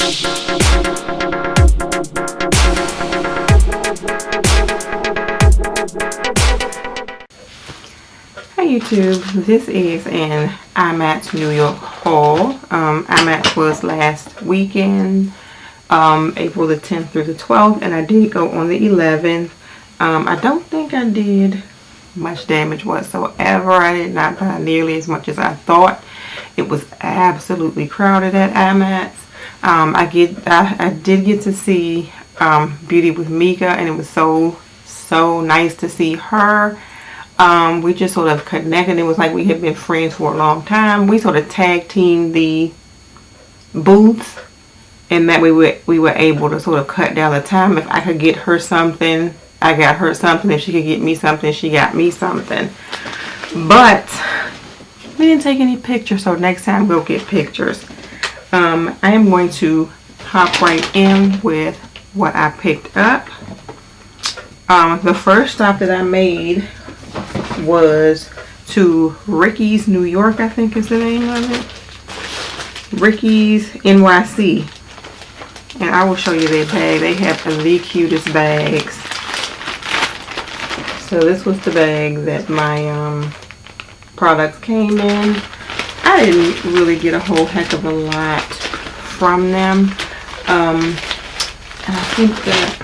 Hi YouTube, this is an IMATS New York haul. IMATS was last weekend, April the 10th through the 12th, and I did go on the 11th. I don't think I did much damage whatsoever. I did not buy nearly as much as I thought. It was absolutely crowded at IMATS. I did get to see Beauty with Mika, and it was so nice to see her. We just sort of connected. It was like we had been friends for a long time. We sort of tag teamed the booths, and that we were able to sort of cut down the time. If I could get her something, I got her something. If she could get me something, she got me something. But we didn't take any pictures, so next time we'll get pictures. I am going to hop right in with what I picked up. The first stop that I made was to Ricky's New York, I think is the name of it. Ricky's NYC. And I will show you their bag. They have the cutest bags. So this was the bag that my products came in. I didn't really get a whole heck of a lot from them. And I think that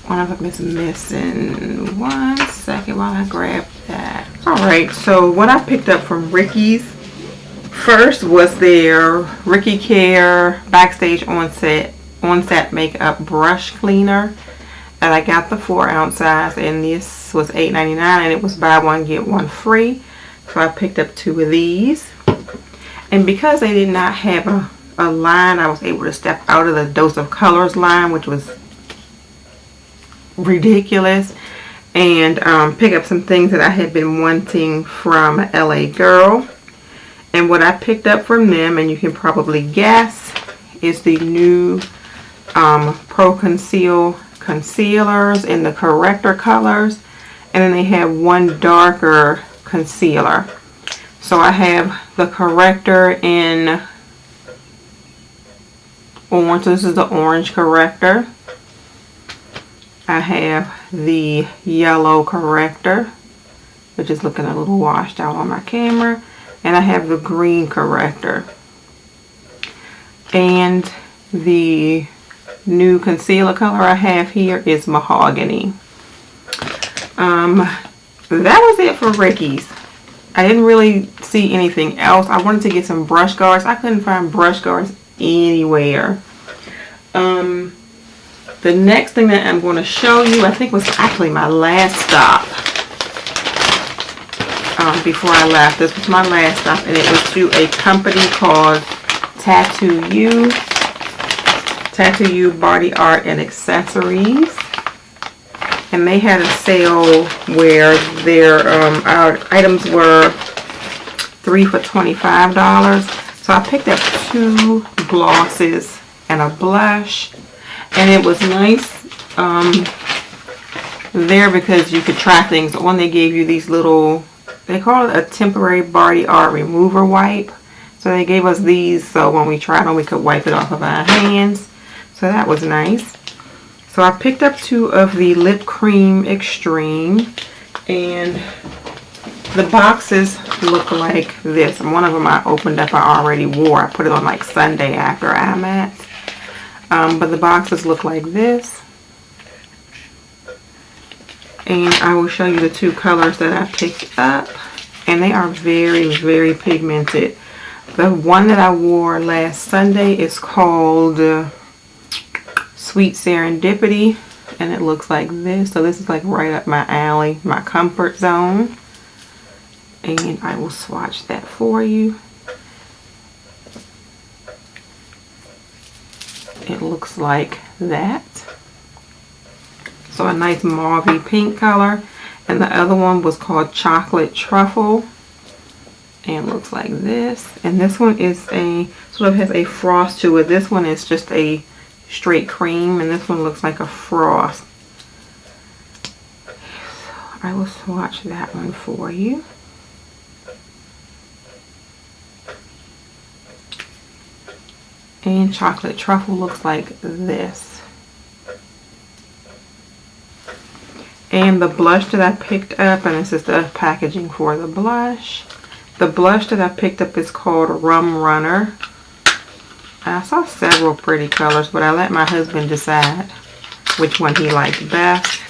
one of them is missing. One second while I grab that. Alright, so what I picked up from Ricky's first was their Ricky Care Backstage On-Set Makeup Brush Cleaner. And I got the 4-ounce size, and this was $8.99, and it was buy one get one free. So I picked up 2 of these. And because they did not have a line, I was able to step out of the Dose of Colors line, which was ridiculous, and pick up some things that I had been wanting from LA Girl. And what I picked up from them, and you can probably guess, is the new Pro Conceal concealers in the corrector colors, and then they have one darker concealer. So I have the corrector in orange. So this is the orange corrector. I have the yellow corrector, which is looking a little washed out on my camera. And I have the green corrector. And the new concealer color I have here is mahogany. That was it for Ricky's. I didn't really see anything else. I wanted to get some brush guards. I couldn't find brush guards anywhere. The next thing that I'm going to show you, I think was actually my last stop before I left. This was my last stop, and it was to a company called Tattoo You Body Art and Accessories. And they had a sale where their items were 3 for $25. So I picked up 2 glosses and a blush. And it was nice there because you could try things on. They gave you these little, they call it a temporary body art remover wipe. So they gave us these so when we tried them we could wipe it off of our hands. So that was nice. So I picked up 2 of the Lip Cream Extreme, and the boxes look like this. And one of them I opened up, I already wore. I put it on like Sunday after IMATS. But the boxes look like this. And I will show you the 2 colors that I picked up. And they are very, very pigmented. The one that I wore last Sunday is called Sweet Serendipity. And it looks like this. So this is like right up my alley, my comfort zone. And I will swatch that for you. It looks like that. So a nice mauvey pink color. And the other one was called Chocolate Truffle. And looks like this. And this one is a, sort of has a frost to it. This one is just a straight cream. And this one looks like a frost. So I will swatch that one for you. And chocolate truffle looks like this. And the blush that I picked up, and this is the packaging for the blush. The blush that I picked up is called Rum Runner. I saw several pretty colors, but I let my husband decide which one he liked best.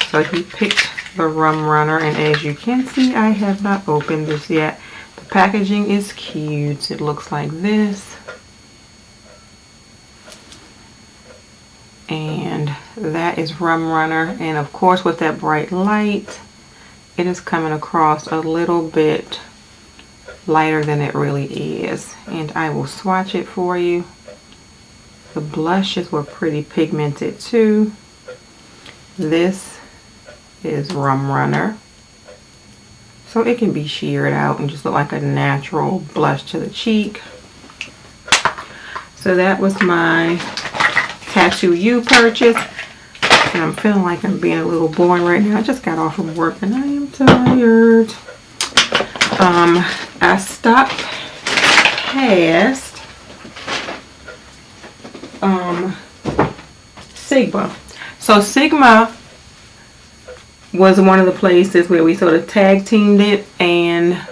So he picked the Rum Runner, and as you can see, I have not opened this yet. The packaging is cute. It looks like this. And that is Rum Runner, and of course with that bright light, it is coming across a little bit lighter than it really is. And I will swatch it for you. The blushes were pretty pigmented too. This is Rum Runner, so it can be sheared out and just look like a natural blush to the cheek. So that was my Tattoo You purchase, and I'm feeling like I'm being a little boring right now. I just got off from work and I am tired. I stopped past Sigma. So Sigma was one of the places where we sort of tag teamed it, and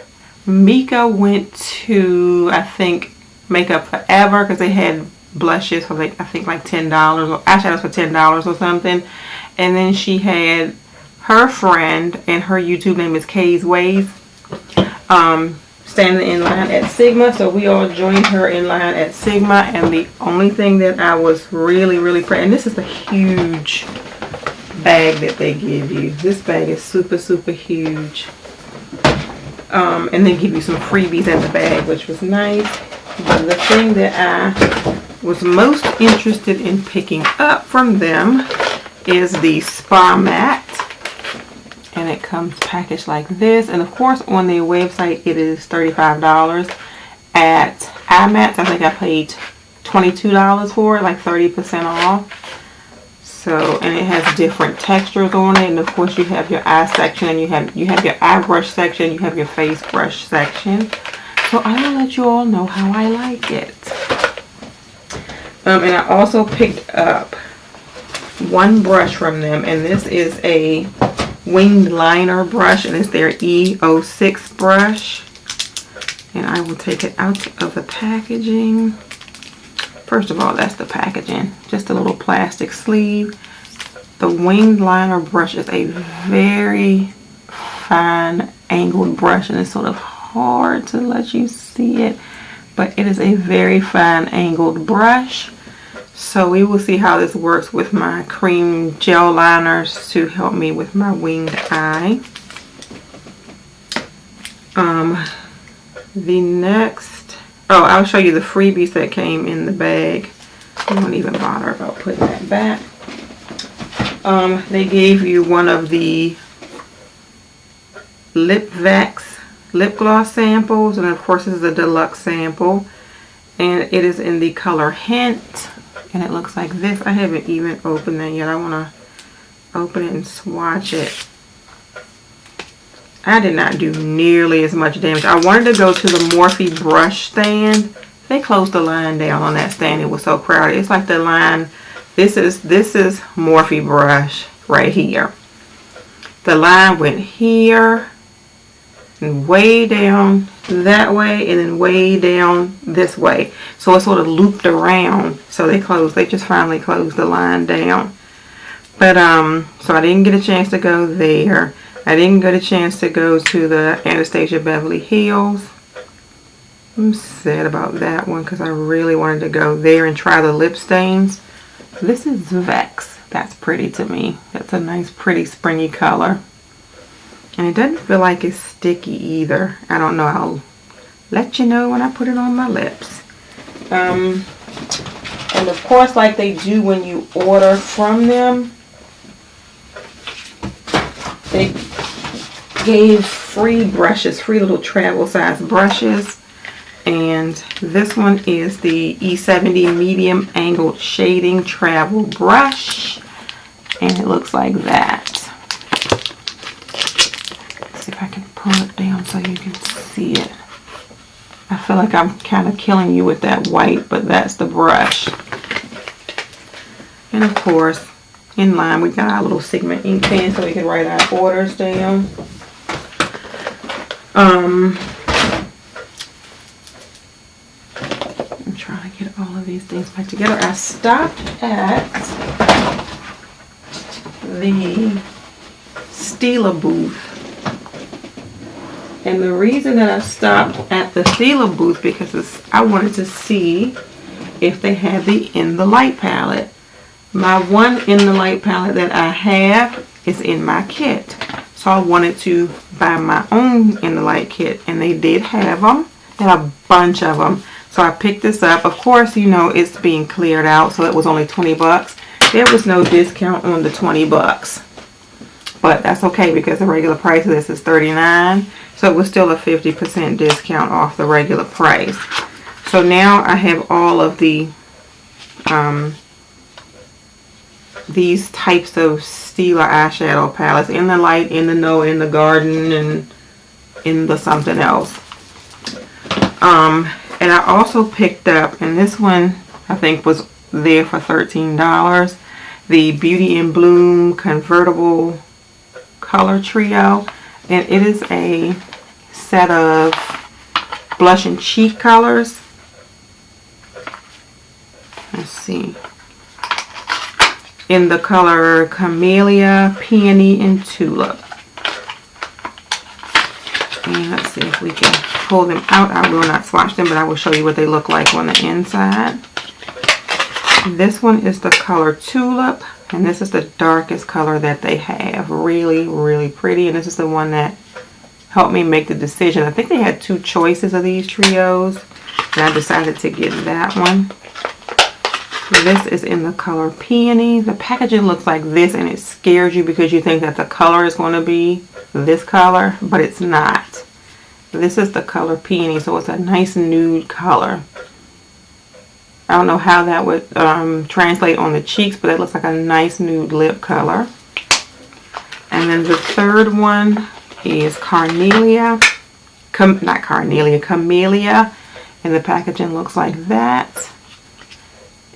Mika went to, I think, Makeup Forever because they had blushes for like, I think like $10 or eyeshadows for $10 or something. And then she had her friend, and her YouTube name is Kay's Ways, standing in line at Sigma. So we all joined her in line at Sigma, and the only thing that I was really proud, and this is a huge bag that they give you. This bag is super huge. And they give you some freebies in the bag, which was nice. But the thing that I was most interested in picking up from them is the Spa Mat, and it comes packaged like this. And of course on their website it is $35. At IMATS I think I paid $22 for it, like 30% off. So, and it has different textures on it, and of course you have your eye section, and you have your eye brush section, you have your face brush section. So I will let you all know how I like it. And I also picked up one brush from them, and this is a winged liner brush, and it's their E06 brush. And I will take it out of the packaging. First of all, that's the packaging, just a little plastic sleeve. The winged liner brush is a very fine angled brush, and it's sort of hard to let you see it, but it is a very fine angled brush. So we will see how this works with my cream gel liners to help me with my winged eye. The next, oh, I'll show you the freebies that came in the bag. I won't even bother about putting that back. They gave you one of the Lip Vax lip gloss samples, and of course this is a deluxe sample, and it is in the color Hint, and it looks like this. I haven't even opened it yet. I want to open it and swatch it. I did not do nearly as much damage. I wanted to go to the Morphe brush stand. They closed the line down on that stand. It was so crowded. It's like the line, this is Morphe brush right here. The line went here and way down that way, and then way down this way. So it sort of looped around. So they just finally closed the line down. But so I didn't get a chance to go there. I didn't get a chance to go to the Anastasia Beverly Hills. I'm sad about that one because I really wanted to go there and try the lip stains. This is Vex. That's pretty to me. That's a nice, pretty, springy color. And it doesn't feel like it's sticky either. I don't know. I'll let you know when I put it on my lips. And of course, like they do when you order from them, they gave free brushes, free little travel size brushes. And this one is the E70 medium angled shading travel brush, and it looks like that. Let's see if I can pull it down so you can see it. I feel like I'm kind of killing you with that white, but that's the brush. And of course, in line, we got our little Sigma ink pen so we can write our orders down. I'm trying to get all of these things back together. I stopped at the Stila booth. And the reason that I stopped at the Stila booth because I wanted to see if they had the In the Light palette. My one In the Light palette that I have is in my kit. So I wanted to buy my own In the Light kit. And they did have them. They had a bunch of them. So I picked this up. Of course, you know, it's being cleared out. So it was only 20 bucks. There was no discount on the 20 bucks. But that's okay because the regular price of this is $39. So it was still a 50% discount off the regular price. So now I have all of the these types of Stila eyeshadow palettes. In the Light, In the No, In the Garden, and In the something else. And I also picked up, and this one I think was there for $13, the Beauty in Bloom Convertible Color Trio. And it is a set of blush and cheek colors. Let's see. In the color Camellia, Peony, and Tulip. And let's see if we can pull them out. I will not swatch them, but I will show you what they look like on the inside. This one is the color Tulip, and this is the darkest color that they have. Really, really pretty, and this is the one that helped me make the decision. I think they had two choices of these trios, and I decided to get that one. This is in the color Peony. The packaging looks like this, and it scares you because you think that the color is going to be this color, but it's not. This is the color Peony, so it's a nice nude color. I don't know how that would translate on the cheeks, but it looks like a nice nude lip color. And then the third one is Camellia, and the packaging looks like that.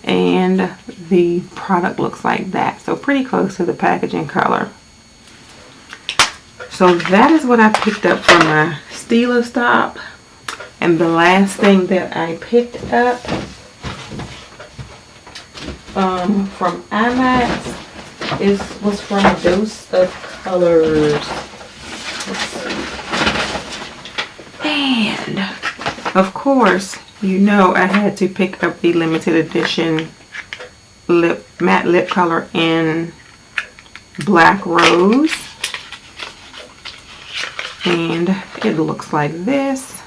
And the product looks like that. So pretty close to the packaging color. So that is what I picked up from my Stila stop. And the last thing that I picked up from IMATS was from Dose of Colors. And of course, you know I had to pick up the limited edition matte lip color in Black Rose. And it looks like this.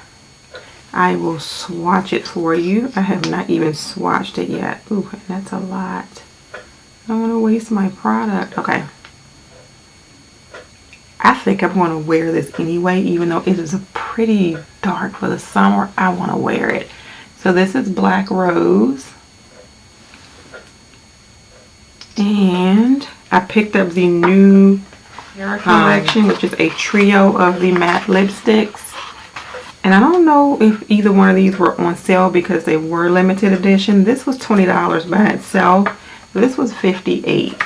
I will swatch it for you. I have not even swatched it yet. Ooh, that's a lot. I don't want to waste my product. Okay. I think I'm going to wear this anyway, even though it is pretty dark for the summer. I want to wear it. So this is Black Rose. And I picked up the new collection, which is a trio of the matte lipsticks. And I don't know if either one of these were on sale because they were limited edition. This was $20 by itself. This was $58.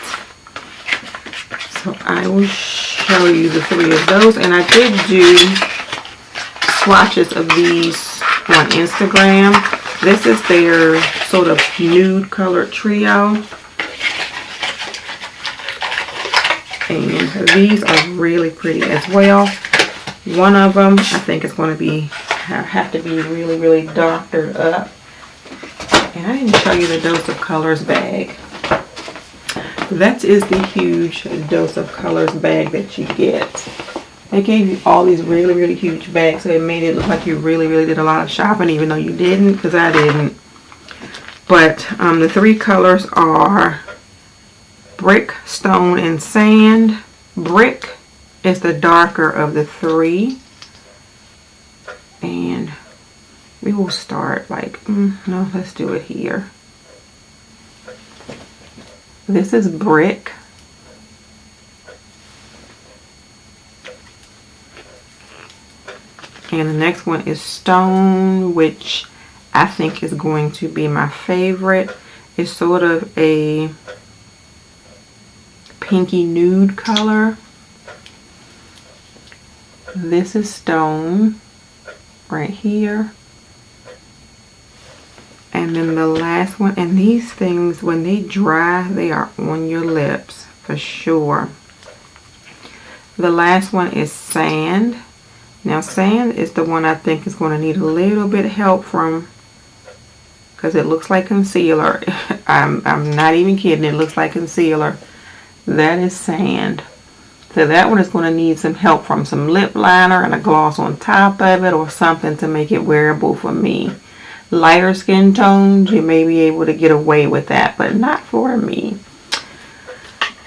So I will show you the three of those. And I did do swatches of these on Instagram. This is their sort of nude colored trio. And these are really pretty as well. One of them I think is going to have to be really, really doctored up. And I didn't show you the Dose of Colors bag. That is the huge Dose of Colors bag that you get. They gave you all these really, really huge bags, so it made it look like you really, really did a lot of shopping, even though you didn't, because I didn't. But the three colors are Brick, Stone, and Sand. Brick is the darker of the three. And we will start like, no, let's do it here. This is Brick. And the next one is Stone, which I think is going to be my favorite. It's sort of a pinky nude color. This is Stone right here. And then the last one, and these things, when they dry, they are on your lips for sure. The last one is Sand. Now Sand is the one I think is going to need a little bit of help from, because it looks like concealer. I'm not even kidding, it looks like concealer. That is Sand. So that one is going to need some help from some lip liner and a gloss on top of it, or something to make it wearable for me. Lighter skin tones, you may be able to get away with that, but not for me.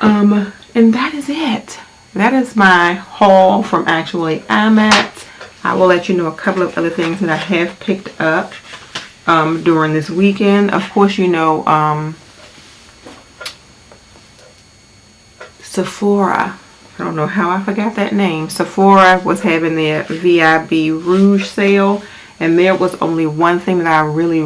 And that is it. That is my haul from actually IMATS. I will let you know a couple of other things that I have picked up during this weekend. Of course, you know, Sephora. I don't know how I forgot that name. Sephora was having their VIB Rouge sale, and there was only one thing that I really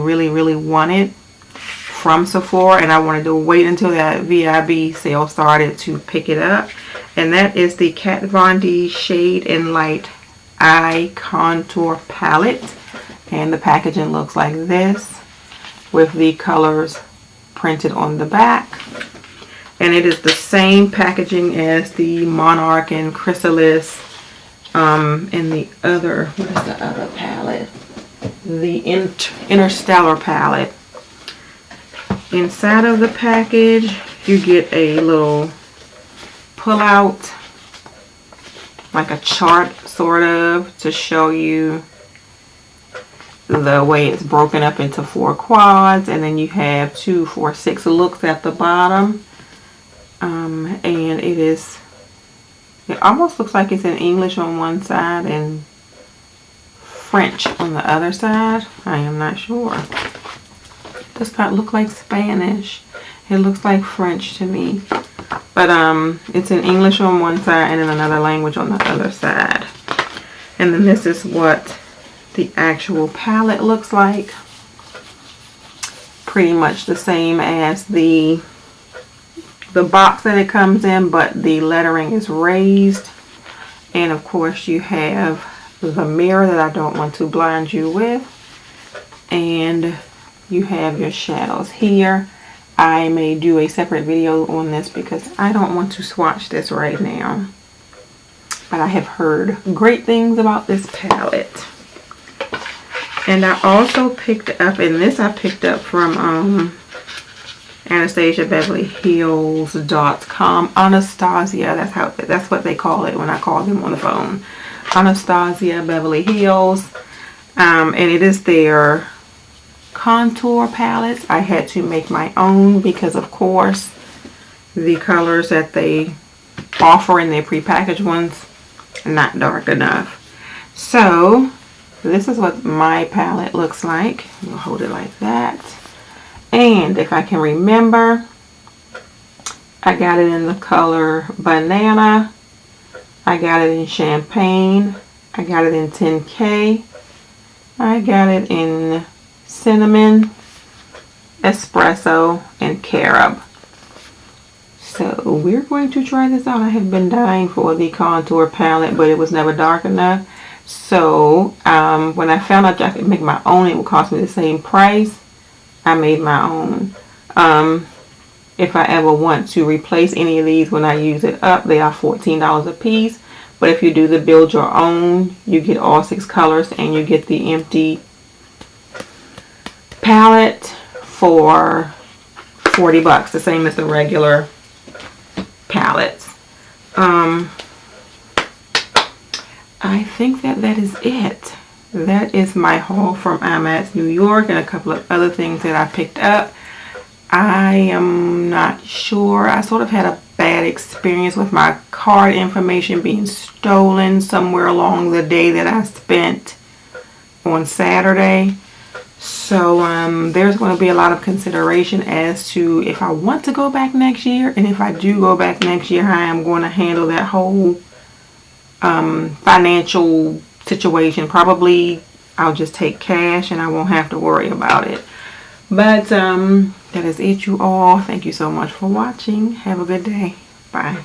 wanted from Sephora, and I wanted to wait until that VIB sale started to pick it up. And that is the Kat Von D Shade and Light Eye Contour Palette. And the packaging looks like this, with the colors printed on the back. And it is the same packaging as the Monarch and Chrysalis and the other, what is the other palette? The Interstellar palette. Inside of the package, you get a little pull out, like a chart sort of, to show you the way it's broken up into 4 quads, and then you have 2, 4, 6 looks at the bottom. And it almost looks like it's in English on one side and French on the other side. I am not sure. It does not look like Spanish. It looks like French to me. But it's in English on one side and in another language on the other side. And then this is what the actual palette looks like. Pretty much the same as the box that it comes in, but the lettering is raised. And of course you have the mirror that I don't want to blind you with. And you have your shadows here. I may do a separate video on this because I don't want to swatch this right now. But I have heard great things about this palette. And I also picked up, and this I picked up from AnastasiaBeverlyHills.com. Anastasia, that's what they call it when I call them on the phone. Anastasia Beverly Hills. And it is their contour palettes. I had to make my own because of course the colors that they offer in their prepackaged ones are not dark enough. So this is what my palette looks like. We'll hold it like that. And if I can remember, I got it in the color Banana. I got it in Champagne. I got it in 10K. I got it in Cinnamon, Espresso, and Carob. So we're going to try this out. I have been dying for the contour palette, but it was never dark enough. So when I found out I could make my own, it would cost me the same price. I made my own. If I ever want to replace any of these when I use it up, they are $14 a piece. But if you do the build your own, you get all 6 colors and you get the empty palette for $40, the same as the regular palettes. I think that is it. That is my haul from IMATS New York and a couple of other things that I picked up. I am not sure. I sort of had a bad experience with my card information being stolen somewhere along the day that I spent on Saturday. So there's going to be a lot of consideration as to if I want to go back next year, and if I do go back next year, how I'm going to handle that whole financial situation. Probably I'll just take cash and I won't have to worry about it. But that is it, you all. Thank you so much for watching. Have a good day. Bye.